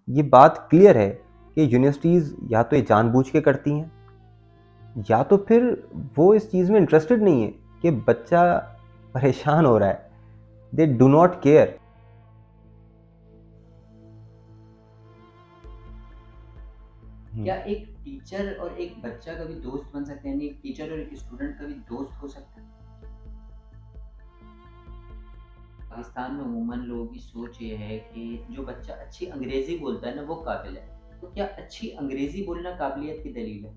ये बात क्लियर है कि यूनिवर्सिटीज़ या तो ये जानबूझ के करती हैं या तो फिर वो इस चीज़ में इंटरेस्टेड नहीं है कि बच्चा परेशान हो रहा है। They do not care. क्या एक टीचर और एक बच्चा कभी दोस्त बन सकते हैं? यानी एक टीचर और एक स्टूडेंट कभी दोस्त हो सकते हैं? पाकिस्तान में अमूमन लोगों की सोच ये है कि जो बच्चा अच्छी अंग्रेज़ी बोलता है ना, वो काबिल है। तो क्या अच्छी अंग्रेज़ी बोलना काबिलियत की दलील है?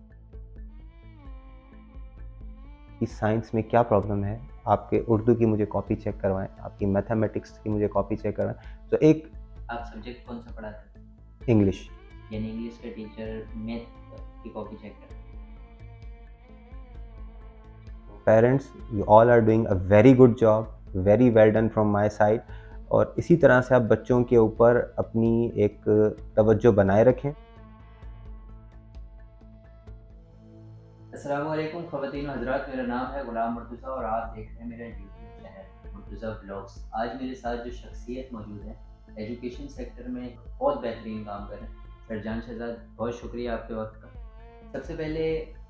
कि साइंस में क्या प्रॉब्लम है, आपके उर्दू की मुझे कॉपी चेक करवाएँ, आपकी मैथमेटिक्स की मुझे कॉपी चेक करवाएँ। तो एक आप सब्जेक्ट कौन-सा पढ़ाते थे? इंग्लिश। यानी इंग्लिश का टीचर मैथ की कॉपी चेक करता है। Parents, you all are doing a very good job, very well done from my side. और इसी तरह से आप बच्चों के ऊपर अपनी एक तवज्जो बनाए रखें। अस्सलामु अलैकुम ख़वातीन व हज़रात, मेरा नाम है गुलाम मुर्तज़ा और आप देख रहे हैं मेरा यूट्यूब चैनल मुर्तज़ा व्लॉग्स। आज मेरे साथ जो शख्सियत मौजूद है, एजुकेशन सेक्टर में बहुत बेहतरीन काम कर रहे हैं। फरजान शहज़ाद, बहुत शुक्रिया आपके वक़्त का। सबसे पहले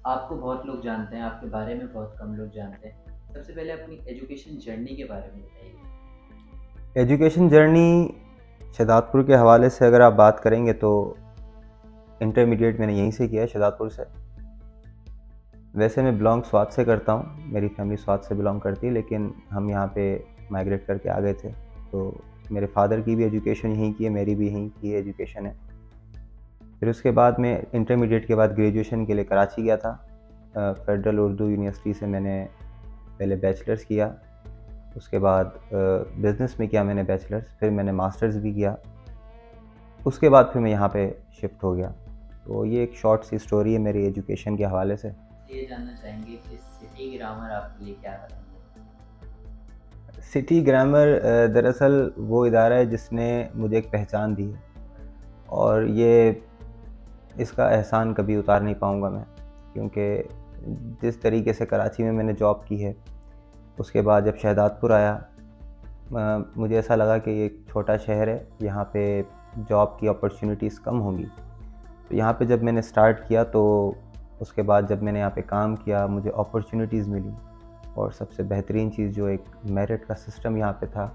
आपको बहुत लोग जानते हैं, आपके बारे में बहुत कम लोग जानते हैं। सबसे पहले अपनी एजुकेशन जर्नी के बारे में बताइए। एजुकेशन जर्नी शहदादपुर के हवाले से अगर आप बात करेंगे तो इंटरमीडिएट मैंने यहीं से किया है, शहदादपुर से। वैसे मैं बिलोंग स्वात से करता हूँ, मेरी फैमिली स्वात से बिलोंग करती है, लेकिन हम यहाँ पे माइग्रेट करके आ गए थे। तो मेरे फादर की भी एजुकेशन यहीं की है, मेरी भी यहीं की एजुकेशन है। फिर उसके बाद मैं इंटरमीडिएट के बाद ग्रेजुएशन के लिए कराची गया था। फेडरल उर्दू यूनिवर्सिटी से मैंने पहले बैचलर्स किया, उसके बाद बिज़नेस में किया मैंने बैचलर्स, फिर मैंने मास्टर्स भी किया। उसके बाद फिर मैं यहाँ पे शिफ्ट हो गया। तो ये एक शॉर्ट सी स्टोरी है मेरी एजुकेशन के हवाले से। ये जानना चाहेंगे कि सिटी ग्रामर आपके लिए क्या है? सिटी ग्रामर दरअसल वो इदारा है जिसने मुझे एक पहचान दी है, और ये इसका एहसान कभी उतार नहीं पाऊँगा मैं, क्योंकि जिस तरीके से कराची में मैंने जॉब की है, उसके बाद जब शहदादपुर आया, मुझे ऐसा लगा कि ये एक छोटा शहर है, यहाँ पे जॉब की अपॉर्चुनिटीज़ कम होंगी। तो यहाँ पे जब मैंने स्टार्ट किया तो उसके बाद जब मैंने यहाँ पे काम किया, मुझे अपॉर्चुनिटीज़ मिली। और सबसे बेहतरीन चीज़ जो एक मेरिट का सिस्टम यहाँ पे था,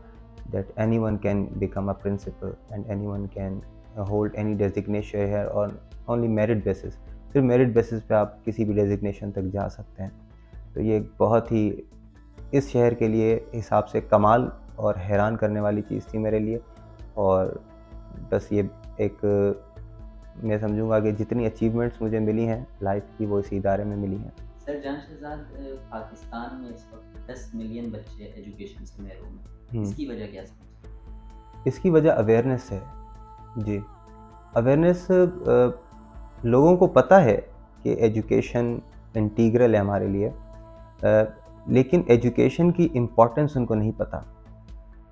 that anyone can become a principal and anyone can hold any designation here on only merit basis. सिर्फ मेरिट बेसिस पे आप किसी भी डेजिग्नेशन तक जा सकते हैं। तो ये एक बहुत ही इस शहर के लिए हिसाब से कमाल और हैरान करने वाली चीज़ थी मेरे लिए। और बस ये एक, मैं समझूँगा कि जितनी अचीवमेंट्स मुझे मिली हैं लाइफ की, वो इसी इदारे में मिली हैं। सर जान शहज़ाद, पाकिस्तान में इस वक़्त 10 मिलियन बच्चे एजुकेशन से महरूम हैं। हुँ। इसकी वजह क्या समझते हैं? इसकी वजह अवेयरनेस है। जी, अवेयरनेस। लोगों को पता है कि एजुकेशन इंटीग्रल है हमारे लिए, लेकिन एजुकेशन की इम्पोर्टेंस उनको नहीं पता।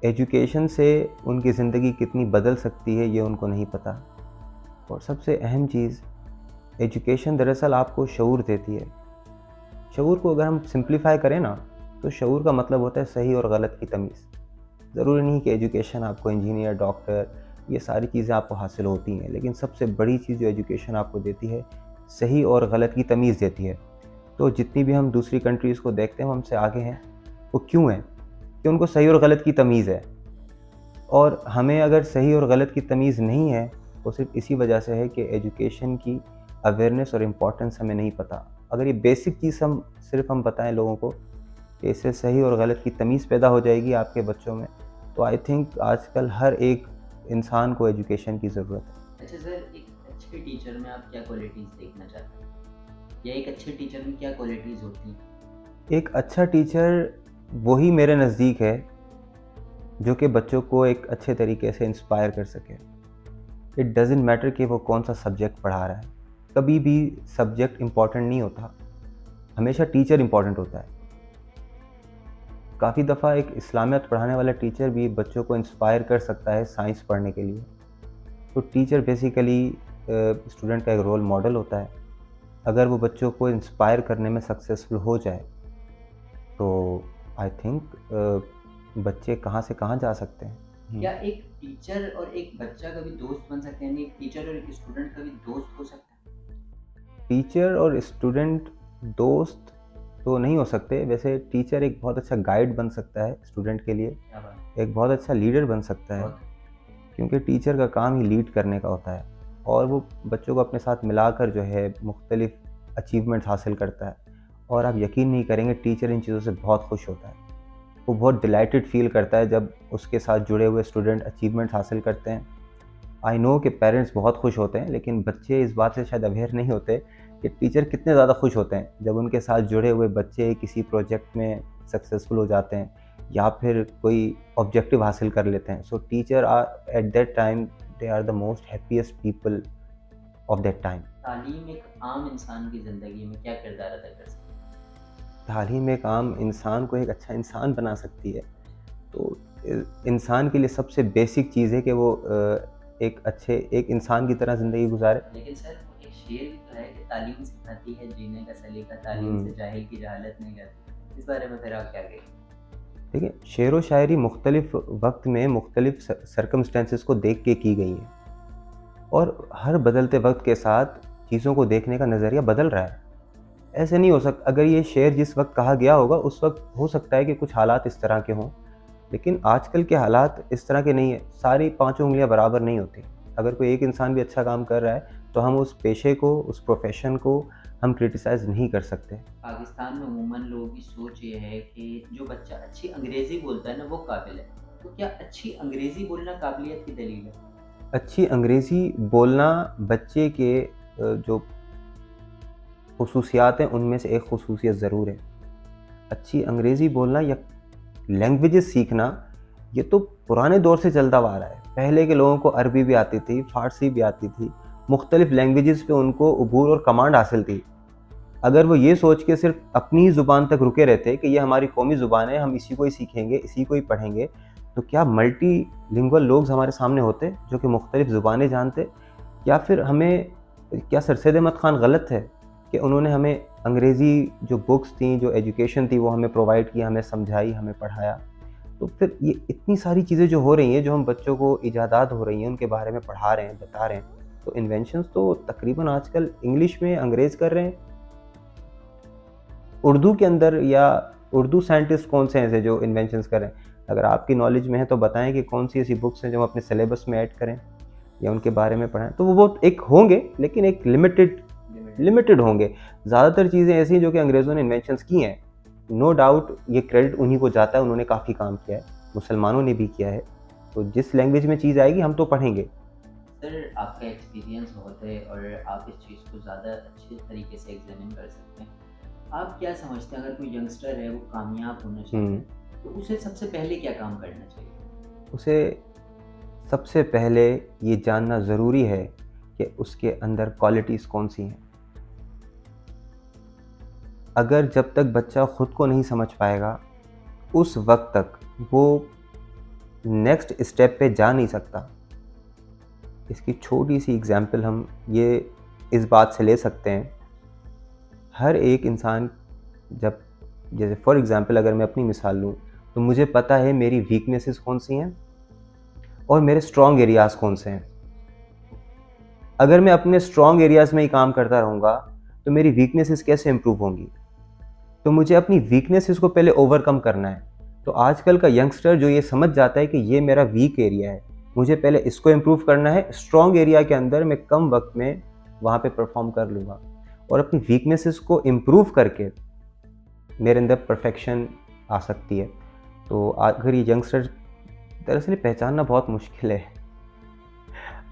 एजुकेशन से उनकी ज़िंदगी कितनी बदल सकती है ये उनको नहीं पता। और सबसे अहम चीज़, एजुकेशन दरअसल आपको शऊर देती है। शऊर को अगर हम सिंप्लीफाई करें ना, तो शऊर का मतलब होता है सही और गलत की तमीज़। ज़रूरी नहीं कि एजुकेशन आपको इंजीनियर, डॉक्टर, ये सारी चीज़ें आपको हासिल होती हैं, लेकिन सबसे बड़ी चीज़ जो एजुकेशन आपको देती है, सही और गलत की तमीज़ देती है। तो जितनी भी हम दूसरी कंट्रीज़ को देखते हैं वो हमसे आगे हैं, वो क्यों हैं? कि उनको सही और गलत की तमीज़ है। और हमें अगर सही और गलत की तमीज़ नहीं है, वो सिर्फ़ इसी वजह से है कि एजुकेशन की अवेयरनेस और इम्पोर्टेंस हमें नहीं पता। अगर ये बेसिक चीज़ हम बताएँ लोगों को कि इससे सही और गलत की तमीज़ पैदा हो जाएगी आपके बच्चों में, तो आई थिंक आजकल हर एक इंसान को एजुकेशन की ज़रूरत है। अच्छा सर, एक अच्छे टीचर में आप क्या क्वालिटीज़ देखना चाहते हैं? या एक अच्छे टीचर में क्या क्वालिटीज़ होती हैं? एक अच्छा टीचर वही मेरे नज़दीक है, जो कि बच्चों को एक अच्छे तरीके से इंस्पायर कर सके। इट डज़न्ट मैटर कि वो कौन-सा सब्जेक्ट पढ़ा रहा है। कभी भी सब्जेक्ट इम्पोर्टेंट नहीं होता, हमेशा टीचर इम्पोर्टेंट होता है। काफ़ी दफ़ा एक इस्लामियत पढ़ाने वाला टीचर भी बच्चों को इंस्पायर कर सकता है साइंस पढ़ने के लिए। तो टीचर बेसिकली स्टूडेंट का एक रोल मॉडल होता है। अगर वो बच्चों को इंस्पायर करने में सक्सेसफुल हो जाए, तो आई थिंक बच्चे कहाँ से कहाँ जा सकते हैं। क्या एक टीचर और एक बच्चा कभी दोस्त बन सकते हैं, यानी एक टीचर और एक स्टूडेंट कभी दोस्त हो सकते हैं? टीचर और स्टूडेंट दोस्त तो नहीं हो सकते। वैसे टीचर एक बहुत अच्छा गाइड बन सकता है स्टूडेंट के लिए, क्या बात एक बहुत अच्छा लीडर बन सकता है, बहुत क्योंकि टीचर का काम ही लीड करने का होता है और वो बच्चों को अपने साथ मिलाकर जो है मुख्तलिफ अचीवमेंट्स हासिल करता है। और आप यकीन नहीं करेंगे, टीचर इन चीज़ों से बहुत खुश होता है। वो बहुत डिलाइटेड फील करता है जब उसके साथ जुड़े हुए स्टूडेंट अचीवमेंट्स हासिल करते हैं। आई नो कि पेरेंट्स बहुत खुश होते हैं, लेकिन बच्चे इस बात से शायद अवेयर नहीं होते कि टीचर कितने ज़्यादा खुश होते हैं जब उनके साथ जुड़े हुए बच्चे किसी प्रोजेक्ट में सक्सेसफुल हो जाते हैं या फिर कोई ऑब्जेक्टिव हासिल कर लेते हैं। So teacher are at that time, they are the most happiest people of that time. तालीम एक आम इंसान की ज़िंदगी में क्या किरदार अदा कर सकती तालीम एक आम इंसान को एक अच्छा इंसान बना सकती है। तो इंसान के लिए सबसे बेसिक चीज़ है कि वो एक इंसान की तरह ज़िंदगी गुजारे। है? लेकिन सर वो एक शेर भी तो है कि तालीम सिखाती है जीने का सलीका, तालीम हम्म, से जाहिल की जहालत नहीं जाती। इस बारे में फिर आप क्या कहेंगे? देखिए, शेर व शायरी मुख्तलिफ वक्त में मुख्तलिफ सरकमस्टेंसेस को देख के की गई है और हर बदलते वक्त के साथ चीज़ों को देखने का नज़रिया बदल रहा है। ऐसे नहीं हो सकता, अगर ये शेर जिस वक्त कहा गया होगा उस वक्त हो सकता है कि कुछ हालात इस तरह के हों, लेकिन आजकल के हालात इस तरह के नहीं है। सारी पाँचों उंगलियां बराबर नहीं होती। अगर कोई एक इंसान भी अच्छा काम कर रहा है तो हम उस पेशे को, उस प्रोफेशन को हम क्रिटिसाइज़ नहीं कर सकते। पाकिस्तान में अमूमन लोगों की सोच ये है कि जो बच्चा अच्छी अंग्रेज़ी बोलता है ना वो काबिल है। तो क्या अच्छी अंग्रेज़ी बोलना काबिलियत की दलील है? अच्छी अंग्रेज़ी बोलना बच्चे के जो खसूसियात हैं उनमें से एक खसूसियत ज़रूर है। अच्छी अंग्रेज़ी बोलना या लैंग्वेजेस सीखना, ये तो पुराने दौर से चलता आ रहा है। पहले के लोगों को अरबी भी आती थी, फ़ारसी भी आती थी, मुख्तलिफ़ लैंग्वेजेस पे उनको अबूर और कमांड हासिल थी। अगर वो ये सोच के सिर्फ अपनी ही ज़ुबान तक रुके रहते कि ये हमारी कौमी ज़ुबान है, हम इसी को ही सीखेंगे, इसी को ही पढ़ेंगे, तो क्या मल्टीलिंगुअल लोग हमारे सामने होते जो कि मुख्तलिफ़ ज़ुबानें जानते? या फिर हमें, क्या सर सैयद अहमद ख़ान गलत है कि उन्होंने हमें अंग्रेज़ी जो बुक्स थी, जो एजुकेशन थी, वो हमें प्रोवाइड किया, हमें समझाई, हमें पढ़ाया? तो फिर ये इतनी सारी चीज़ें जो हो रही हैं, जो हम बच्चों को इजादात हो रही हैं, उनके बारे में पढ़ा रहे हैं, बता रहे हैं, तो इन्वेंशंस तो तकरीबन आजकल इंग्लिश में अंग्रेज़ कर रहे हैं। उर्दू के अंदर या उर्दू साइंटिस्ट कौन से हैं ऐसे जो इन्वेंशंस कर रहे हैं? अगर आपकी नॉलेज में है तो बताएं कि कौन सी ऐसी बुक्स हैं जो हम अपने सिलेबस में ऐड करें या उनके बारे में पढ़ाएं। तो वो बहुत एक होंगे, लेकिन एक लिमिटेड होंगे। ज़्यादातर चीज़ें ऐसी हैं जो कि अंग्रेज़ों ने इन्वेंशंस की हैं। नो डाउट ये क्रेडिट उन्हीं को जाता है, उन्होंने काफ़ी काम किया है, मुसलमानों ने भी किया है। तो जिस लैंग्वेज में चीज़ आएगी हम तो पढ़ेंगे। सर आपका एक्सपीरियंस बहुत है और आप इस चीज़ को ज़्यादा अच्छे तरीके से एग्जामिन कर सकते हैं। आप क्या समझते हैं अगर कोई यंगस्टर है वो कामयाब होना चाहता है तो उसे सबसे पहले क्या काम करना चाहिए? उसे सबसे पहले ये जानना ज़रूरी है कि उसके अंदर क्वालिटीज़ कौन सी हैं। अगर जब तक बच्चा ख़ुद को नहीं समझ पाएगा, उस वक्त तक वो नेक्स्ट स्टेप पे जा नहीं सकता। इसकी छोटी सी एग्ज़ाम्पल हम ये इस बात से ले सकते हैं, हर एक इंसान जब, जैसे फॉर एग्ज़ाम्पल अगर मैं अपनी मिसाल लूँ, तो मुझे पता है मेरी वीकनेसेस कौन सी हैं और मेरे स्ट्रॉन्ग एरियाज़ कौन से हैं। अगर मैं अपने स्ट्रॉन्ग एरियाज़ में ही काम करता रहूँगा तो मेरी वीकनेसेस कैसे इम्प्रूव होंगी? तो मुझे अपनी वीकनेसेस को पहले ओवरकम करना है। तो आजकल का यंगस्टर जो ये समझ जाता है कि ये मेरा वीक एरिया है, मुझे पहले इसको इम्प्रूव करना है, स्ट्रॉन्ग एरिया के अंदर मैं कम वक्त में वहाँ पे परफॉर्म कर लूँगा और अपनी वीकनेसेस को इम्प्रूव करके मेरे अंदर परफेक्शन आ सकती है। तो अगर ये यंगस्टर, दरअसल पहचानना बहुत मुश्किल है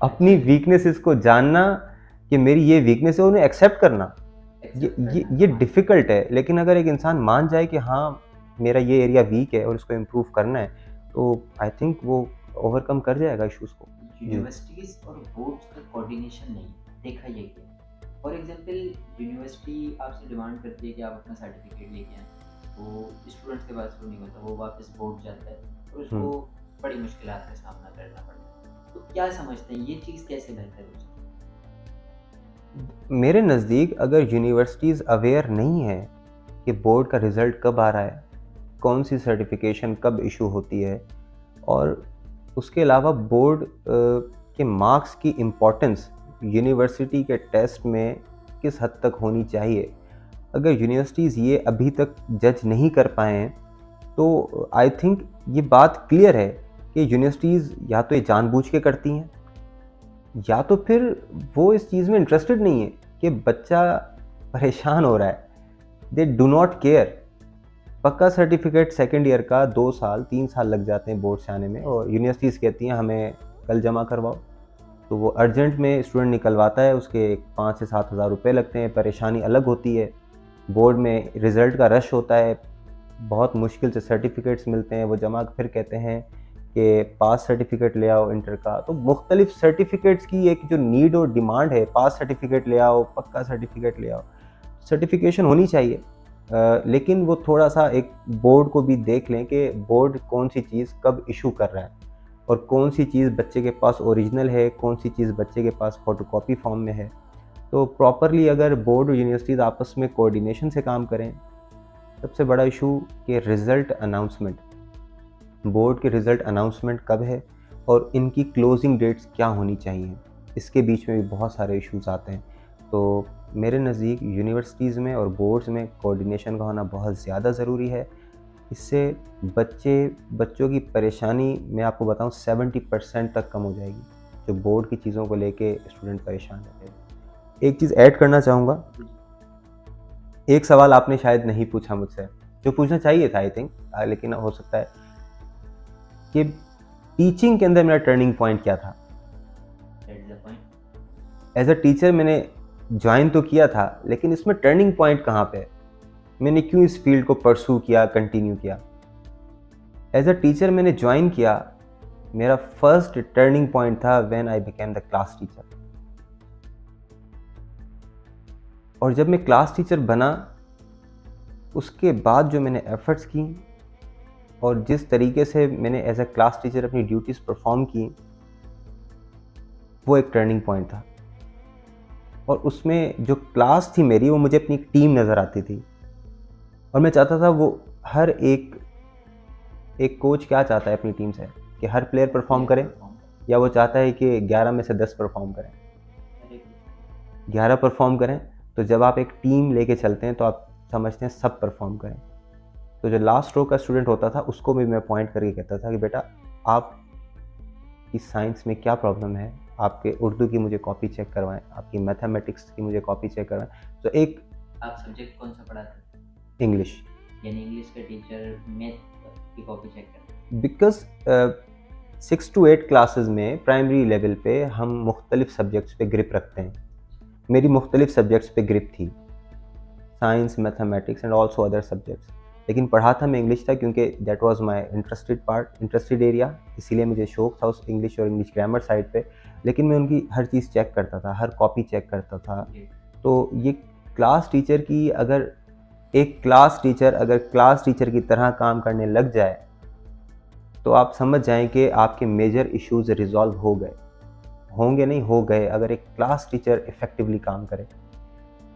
अपनी वीकनेसेस को जानना कि मेरी ये वीकनेस है, उन्हें एक्सेप्ट करना, ये डिफ़िकल्ट है। लेकिन अगर एक इंसान मान जाए कि हाँ, मेरा ये एरिया वीक है और इसको इम्प्रूव करना है, तो आई थिंक वो ओवरकम कर जाएगा इश्यूज़ को। यूनिवर्सिटीज़ और बोर्ड्स का कोऑर्डिनेशन नहीं है, देखा ये गया। फॉर एग्जांपल यूनिवर्सिटी आपसे डिमांड करती है कि आप अपना सर्टिफिकेट लेके आएँ, तो स्टूडेंट्स के पास वो नहीं होता, वो वापस बोर्ड जाता है और उसको बड़ी मुश्किलात का सामना करना पड़ता है। तो क्या समझते हैं ये चीज़ कैसे बेहतर हो सकती मेरे नज़दीक अगर यूनिवर्सिटीज़ अवेयर नहीं है कि बोर्ड का रिज़ल्ट कब आ रहा है, कौन सी सर्टिफिकेशन कब इशू होती है और उसके अलावा बोर्ड के मार्क्स की इम्पोर्टेंस यूनिवर्सिटी के टेस्ट में किस हद तक होनी चाहिए, अगर यूनिवर्सिटीज़ ये अभी तक जज नहीं कर पाए हैं तो आई थिंक ये बात क्लियर है कि यूनिवर्सिटीज़ या तो ये जानबूझ के करती हैं या तो फिर वो इस चीज़ में इंटरेस्टेड नहीं है कि बच्चा परेशान हो रहा है। They do not care. पक्का सर्टिफिकेट सेकेंड ईयर का 2 साल 3 साल लग जाते हैं बोर्ड से आने में, और यूनिवर्सिटीज़ कहती हैं हमें कल जमा करवाओ, तो वो अर्जेंट में स्टूडेंट निकलवाता है, उसके 5 से 7 हज़ार रुपये लगते हैं, परेशानी अलग होती है। बोर्ड में रिज़ल्ट का रश होता है, बहुत मुश्किल से सर्टिफिकेट्स मिलते हैं, वो जमा फिर कहते हैं कि पास सर्टिफिकेट ले आओ इंटर का। तो मुख्तलिफ सर्टिफिकेट्स की एक जो नीड और डिमांड है, पास सर्टिफिकेट ले आओ, पक्का सर्टिफिकेट ले आओ, सर्टिफिकेशन होनी चाहिए। लेकिन वो थोड़ा सा एक बोर्ड को भी देख लें कि बोर्ड कौन सी चीज़ कब इशू कर रहा है और कौन सी चीज़ बच्चे के पास ओरिजिनल है, कौन सी चीज़ बच्चे के पास फ़ोटोकॉपी फॉर्म में है। तो प्रॉपरली अगर बोर्ड और यूनिवर्सिटीज़ आपस में कोऑर्डिनेशन से काम करें। सबसे बड़ा इशू कि रिज़ल्ट अनाउंसमेंट, बोर्ड के रिज़ल्ट अनाउंसमेंट कब है और इनकी क्लोजिंग डेट्स क्या होनी चाहिए, इसके बीच में भी बहुत सारे इश्यूज़ आते हैं। तो मेरे नज़दीक यूनिवर्सिटीज़ में और बोर्ड्स में कोऑर्डिनेशन का होना बहुत ज़्यादा ज़रूरी है। इससे बच्चों की परेशानी मैं आपको बताऊं 70% तक कम हो जाएगी, जो बोर्ड की चीज़ों को लेके स्टूडेंट परेशान रहते हैं। एक चीज़ ऐड करना चाहूँगा, एक सवाल आपने शायद नहीं पूछा मुझसे, जो पूछना चाहिए था आई थिंक, लेकिन हो सकता है कि टीचिंग के अंदर मेरा टर्निंग पॉइंट क्या था। एज अ टीचर मैंने ज्वाइन तो किया था, लेकिन इसमें टर्निंग पॉइंट कहाँ पे है, मैंने क्यों इस फील्ड को परसू किया, कंटिन्यू किया। एज अ टीचर मैंने ज्वाइन किया, मेरा फर्स्ट टर्निंग पॉइंट था when I became the class teacher. और जब मैं क्लास टीचर बना, उसके बाद जो मैंने एफर्ट्स की और जिस तरीके से मैंने एज अ क्लास टीचर अपनी ड्यूटीज़ परफॉर्म की, वो एक टर्निंग पॉइंट था। और उसमें जो क्लास थी मेरी, वो मुझे अपनी टीम नज़र आती थी, और मैं चाहता था वो हर एक कोच क्या चाहता है अपनी टीम से कि हर प्लेयर परफॉर्म करे, या वो चाहता है कि 11 में से 10 परफॉर्म करें, 11 परफॉर्म करें। तो जब आप एक टीम लेके चलते हैं तो आप समझते हैं सब परफॉर्म करें। तो जो लास्ट रो का स्टूडेंट होता था, उसको भी मैं पॉइंट करके कहता था कि बेटा आप की साइंस में क्या प्रॉब्लम है, आपके उर्दू की मुझे कॉपी चेक करवाएं, आपकी मैथमेटिक्स की मुझे कॉपी चेक करवाएं। तो एक आप सब्जेक्ट कौन सा पढ़ाते थे? इंग्लिश। यानी इंग्लिश का टीचर मैथ की कॉपी चेक करते? बिकॉज 6 to 8 क्लासेस में प्राइमरी लेवल पे हम मुख्तलिफ सब्जेक्ट्स पे ग्रिप रखते हैं। मेरी मुख्तलिफ सब्जेक्ट्स पे ग्रिप थी, science, mathematics and also other subjects. लेकिन पढ़ाता मैं इंग्लिश था क्योंकि that was my interested area, इसीलिए मुझे शौक था उस इंग्लिश और इंग्लिश ग्रामर साइड पे। लेकिन मैं उनकी हर चीज़ चेक करता था, हर कॉपी चेक करता था। तो ये क्लास टीचर की अगर एक क्लास टीचर की तरह काम करने लग जाए, तो आप समझ जाएं कि आपके मेजर इश्यूज रिजॉल्व हो गए, होंगे नहीं, हो गए, अगर एक क्लास टीचर इफ़ेक्टिवली काम करे।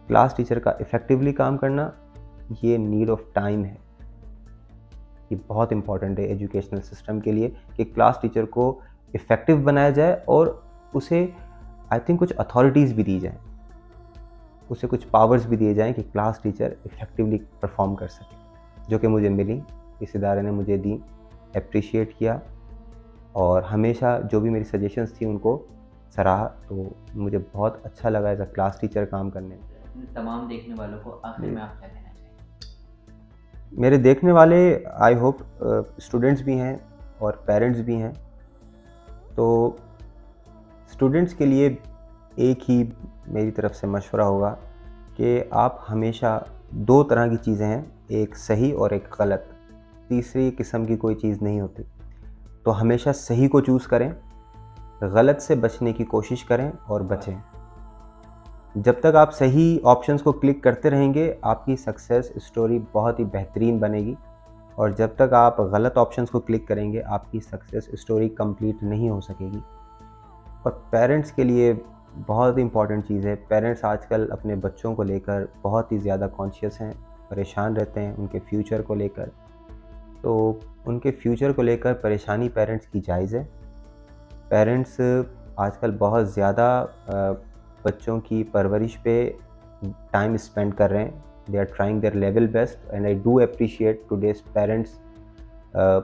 क्लास टीचर का इफ़ेक्टिवली काम करना ये नीड ऑफ टाइम है। ये बहुत इंपॉर्टेंट है एजुकेशनल सिस्टम के लिए कि क्लास टीचर को इफ़ेक्टिव बनाया जाए और उसे आई थिंक कुछ अथॉरिटीज़ भी दी जाएँ, उसे कुछ पावर्स भी दिए जाएँ कि क्लास टीचर इफ़ेक्टिवली परफॉर्म कर सके, जो कि मुझे मिली, इस इदारे ने मुझे दी, अप्रिशिएट किया, और हमेशा जो भी मेरी सजेशंस थी उनको सराहा। तो मुझे बहुत अच्छा लगा एज अ क्लास टीचर काम करने में। तमाम देखने वालों को आखिर में आप क्या कहना चाहिए? मेरे देखने वाले आई होप स्टूडेंट्स भी हैं और पेरेंट्स भी हैं। तो स्टूडेंट्स के लिए एक ही मेरी तरफ से मशवरा होगा कि आप हमेशा 2 तरह की चीज़ें हैं, एक सही और एक गलत, तीसरी किस्म की कोई चीज़ नहीं होती। तो हमेशा सही को चूज़ करें, गलत से बचने की कोशिश करें और बचें। जब तक आप सही ऑप्शंस को क्लिक करते रहेंगे, आपकी सक्सेस स्टोरी बहुत ही बेहतरीन बनेगी, और जब तक आप गलत ऑप्शंस को क्लिक करेंगे, आपकी सक्सेस स्टोरी कंप्लीट नहीं हो सकेगी। और पेरेंट्स के लिए बहुत इंपॉर्टेंट चीज़ है, पेरेंट्स आजकल अपने बच्चों को लेकर बहुत ही ज़्यादा कॉन्शियस हैं, परेशान रहते हैं उनके फ्यूचर को लेकर। तो उनके फ्यूचर को लेकर परेशानी पेरेंट्स की जायज़ है, पेरेंट्स आजकल बहुत ज़्यादा बच्चों की परवरिश पे टाइम स्पेंड कर रहे हैं. They are trying their level best and I do appreciate today's parents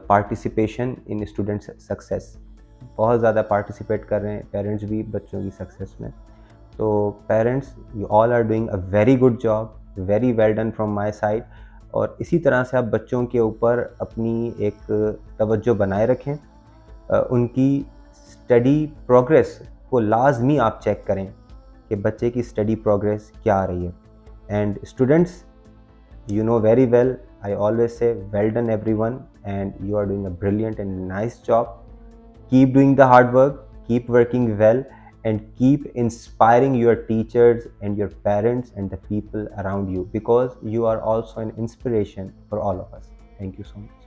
participation in students success. बहुत ज़्यादा पार्टिसिपेट कर रहे हैं पेरेंट्स भी बच्चों की सक्सेस में. तो parents, you all are doing a very good job, very well done from my side. और इसी तरह से आप बच्चों के ऊपर अपनी एक तवज्जो बनाए रखें. उनकी स्टडी प्रोग्रेस को लाजमी आप चेक करें कि बच्चे की स्टडी प्रोग्रेस क्या आ रही है. And students, you know very well, I always say well done everyone, and you are doing a brilliant and nice job. Keep doing the hard work, keep working well, and keep inspiring your teachers and your parents and the people around you, because you are also an inspiration for all of us. Thank you so much.